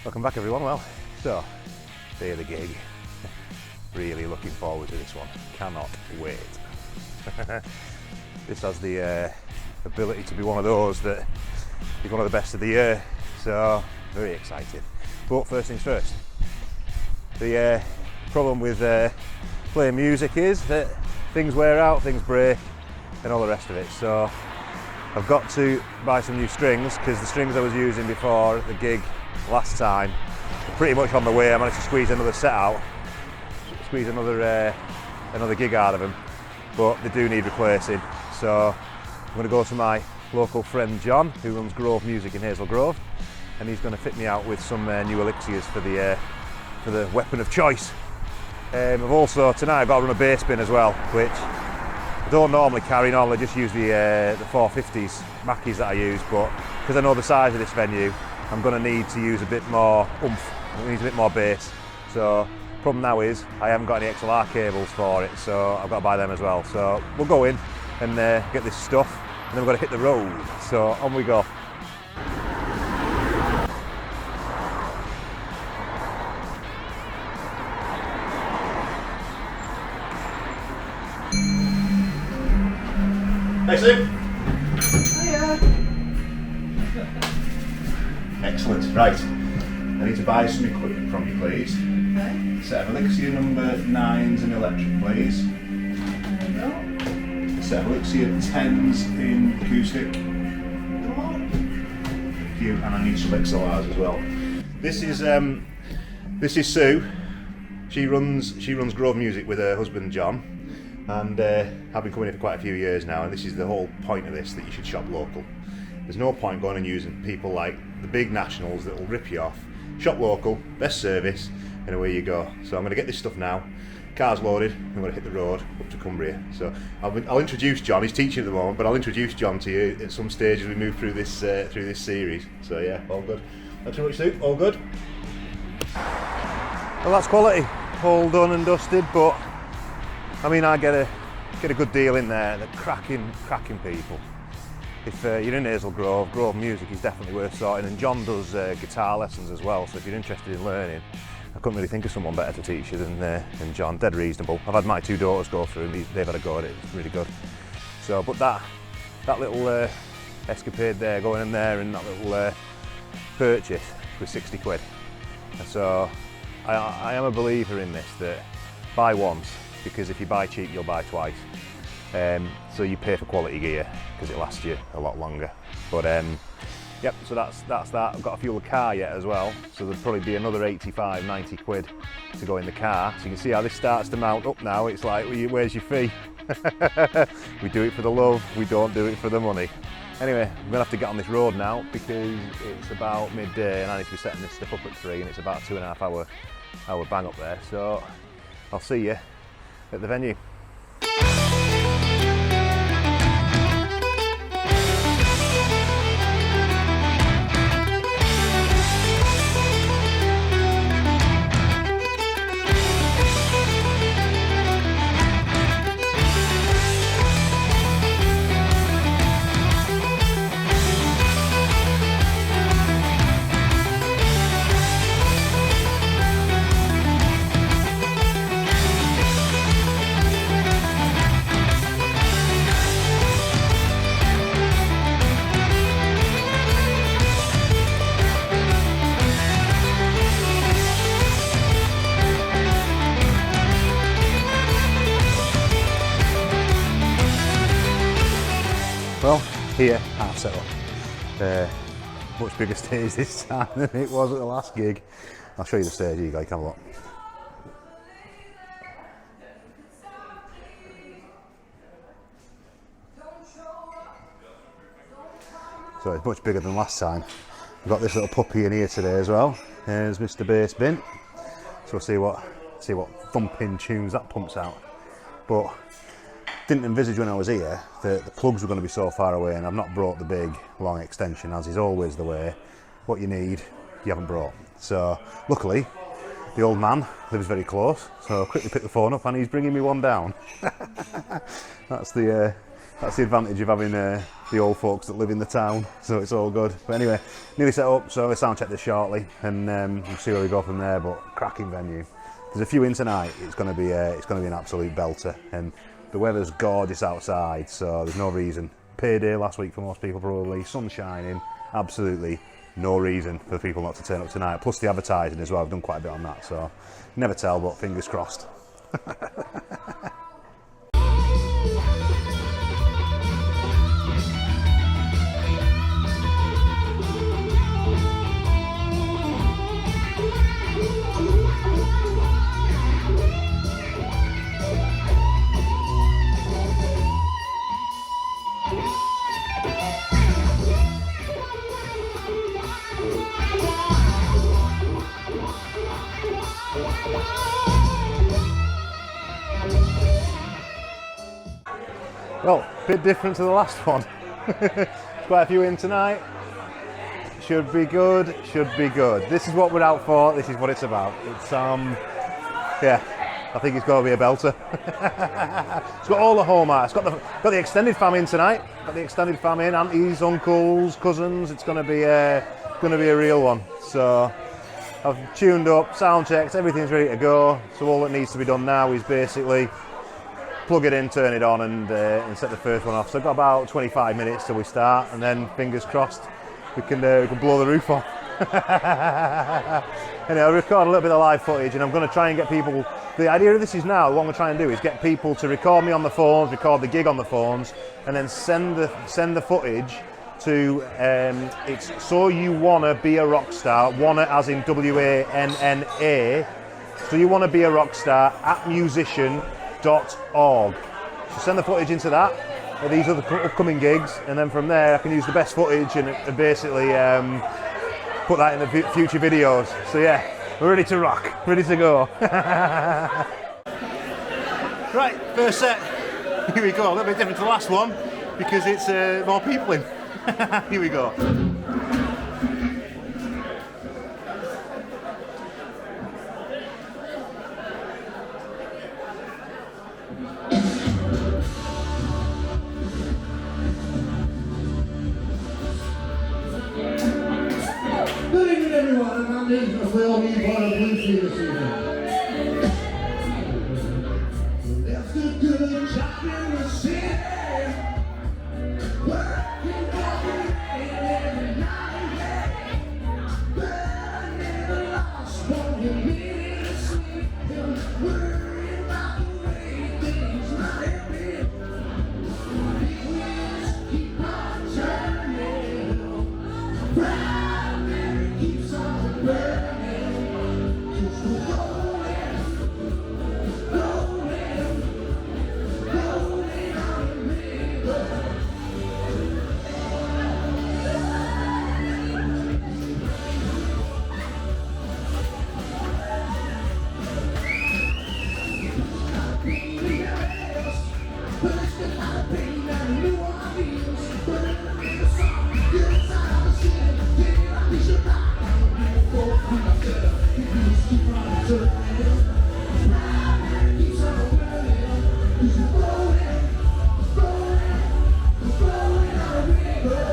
Welcome back everyone. Well, so day of the gig. Really looking forward to this one. Cannot wait. This has the ability to be one of those that is one of the best of the year. So very excited. But first things first. The problem with playing music is that things wear out, things break, and all the rest of it. So I've got to buy some new strings because the strings I was using before at the gig last time are pretty much on the way. I managed to squeeze another set out, squeeze another gig out of them, but they do need replacing. So I'm going to go to my local friend John, who runs Grove Music in Hazel Grove, and he's going to fit me out with some new Elixirs for the weapon of choice. I've also tonight I've got to run a bass bin as well, which I don't normally carry. Normally I just use the 450s Mackies that I use, but because I know the size of this venue, I'm going to need to use a bit more oomph. It needs a bit more bass. So problem now is I haven't got any XLR cables for it, so I've got to buy them as well. So we'll go in and get this stuff, and then we've got to hit the road. So on we go. Hey Sue. Hiya. Excellent. Right. I need to buy some equipment from you, please. Okay. Set of Elixir number 9s in electric, please. There you go. A set of Elixir 10s in acoustic. Come on. Thank you. And I need some XLRs as well. This is Sue. She runs Grove Music with her husband John. And I've been coming here for quite a few years now, and this is the whole point of this, that you should shop local. There's no point going and using people like the big nationals that will rip you off. Shop local, best service, and away you go. So I'm going to get this stuff now. Car's loaded, I'm going to hit the road up to Cumbria. So I'll introduce John. He's teaching at the moment, but I'll introduce John to you at some stage as we move through this series. So yeah, all good. Thanks very much, Sue. All good. Well, that's quality. All done and dusted, but I mean, I get a good deal in there. They're cracking people. If you're in Hazel Grove, Grove Music is definitely worth sorting, and John does guitar lessons as well, so if you're interested in learning, I couldn't really think of someone better to teach you than John. Dead reasonable. I've had my two daughters go through and they've had a go at it. It's really good. So, but that little escapade there, going in there, and that little purchase was 60 quid. So I am a believer in this, that buy once, because if you buy cheap you'll buy twice. So you pay for quality gear because it lasts you a lot longer. But yep, so that's that. I've got to fuel the car yet as well, so there'll probably be another 85, 90 quid to go in the car. So you can see how this starts to mount up now. It's like, where's your fee? We do it for the love, we don't do it for the money. Anyway, I'm gonna have to get on this road now because it's about midday and I need to be setting this stuff up at 3, and it's about a 2.5 hour bang up there. So I'll see you at the venue. Well, here, half set up. Much bigger stage this time than it was at the last gig. I'll show you the stage, you guys can have a look. So it's much bigger than last time. We've got this little puppy in here today as well. There's Mr. Bass Bin. So we'll see what thumping tunes that pumps out. But didn't envisage when I was here that the plugs were going to be so far away, and I've not brought the big long extension, as is always the way. What you need, you haven't brought. So luckily the old man lives very close, so I quickly picked the phone up and he's bringing me one down. That's the That's the advantage of having the old folks that live in the town, so it's all good. But anyway, nearly set up, so we'll sound check this shortly, and we'll see where we go from there. But cracking venue. There's a few in tonight. It's going to be an absolute belter, and the weather's gorgeous outside, so there's no reason. Payday last week for most people probably. Sun shining, absolutely no reason for people not to turn up tonight. Plus the advertising as well. I've done quite a bit on that, so never tell, but fingers crossed. Well, a bit different to the last one. Quite a few in tonight. Should be good, should be good. This is what we're out for, this is what it's about. It's, yeah, I think it's going to be a belter. It's got all the hallmarks. Got the extended fam in tonight. Got the extended fam in, aunties, uncles, cousins. It's going to be a real one. So I've tuned up, sound checked, everything's ready to go. So all that needs to be done now is basically plug it in, turn it on, and set the first one off. So I've got about 25 minutes till we start, and then fingers crossed we can blow the roof off. Anyway, I'll record a little bit of live footage, and I'm going to try and get people. The idea of this is now, what I'm trying to do is get people to record me on the phones, record the gig on the phones, and then send the footage to it's So You Wanna Be a Rock Star, wanna as in WANNA. So You Wanna Be a Rock Star @musician.org. So send the footage into that, these are the upcoming gigs, and then from there I can use the best footage and basically put that in the future videos. So yeah, we're ready to rock, ready to go. Right, first set, here we go. A little bit different to the last one because it's more people in. Here we go. Good evening, everyone, and I'm Nathan, and we all need one of Blue Sea this evening. That's the good job in the city. Working every day and every night. But never lost when you need to sleep. And worrying about the way things might have been. Big wheels keep on turning. Proud Mary keeps on burning. Just rolling, rolling, rolling on the river.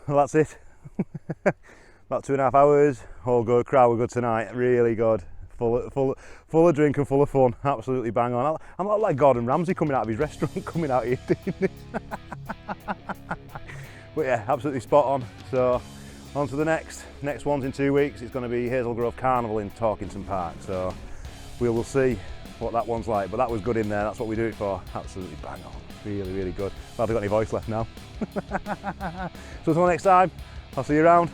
well, that's it. About 2.5 hours, all good, crowd were good tonight, really good. Full of drink and full of fun, absolutely bang on. I'm not like Gordon Ramsay coming out of his restaurant, coming out here doing this. But yeah, absolutely spot on. So on to the next one's in 2 weeks. It's going to be Hazel Grove Carnival in Torkington Park. So we will see what that one's like. But that was good in there. That's what we do it for. Absolutely bang on. Really, really good. I've hardly got any voice left now. So until next time, I'll see you around.